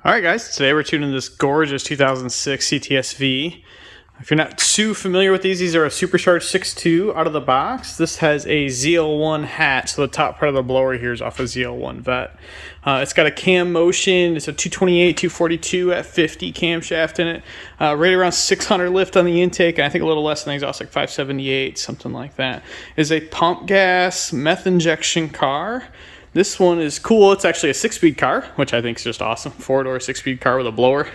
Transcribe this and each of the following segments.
All right, guys, today we're tuning this gorgeous 2006 CTSV. If you're not too familiar with these are a Supercharged 6.2 out of the box. This has a ZL1 hatch, so the top part of the blower here is off a ZL1 vet. It's got a cam motion. It's a 228, 242 at 50 camshaft in it. Right around 600 lift on the intake, and I think a little less than the exhaust, like 578, something like that. It's a pump gas meth injection car. This one is cool. It's actually a 6-speed car, which I think is just awesome. 4-door 6-speed car with a blower.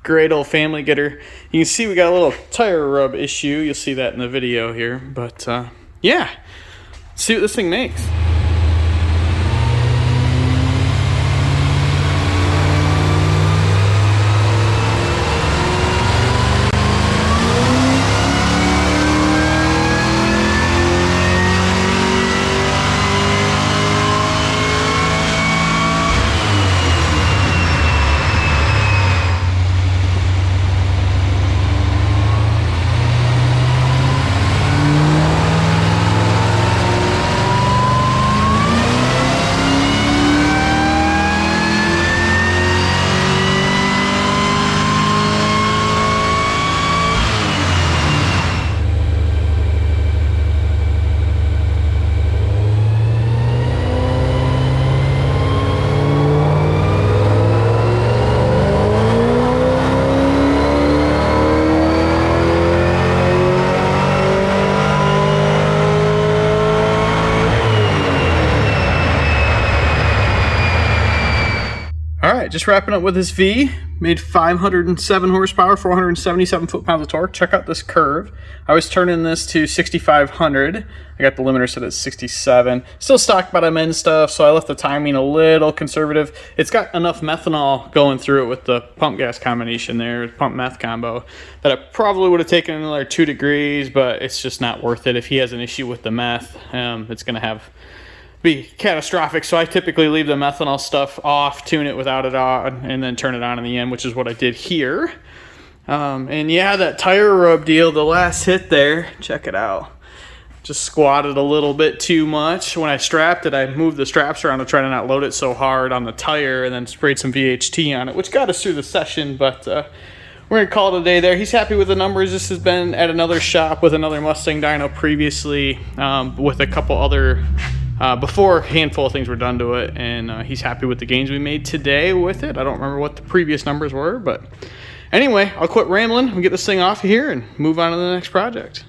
Great old family getter. You can see we got a little tire rub issue. You'll see that in the video here. But yeah, let's see what this thing makes. All right, just wrapping up with this V. Made 507 horsepower, 477 foot-pounds of torque. Check out this curve. I was turning this to 6,500. I got the limiter set at 67. Still stock bottom end stuff, so I left the timing a little conservative. It's got enough methanol going through it with the pump gas combination there, pump meth combo, that I probably would have taken another 2 degrees, but it's just not worth it. If he has an issue with the meth, it's going to be catastrophic. So I typically leave the methanol stuff off, tune it without it on, and then turn it on in the end, which is what I did here. And yeah, that tire rub deal, the last hit there, check it out. Just squatted a little bit too much. When I strapped it, I moved the straps around to try to not load it so hard on the tire, and then sprayed some VHT on it, which got us through the session, but we're gonna call it a day there. He's happy with the numbers. This has been at another shop with another Mustang dyno previously, with a couple other before a handful of things were done to it, and he's happy with the gains we made today with it. I don't remember what the previous numbers were, but anyway, I'll quit rambling and get this thing off of here and move on to the next project.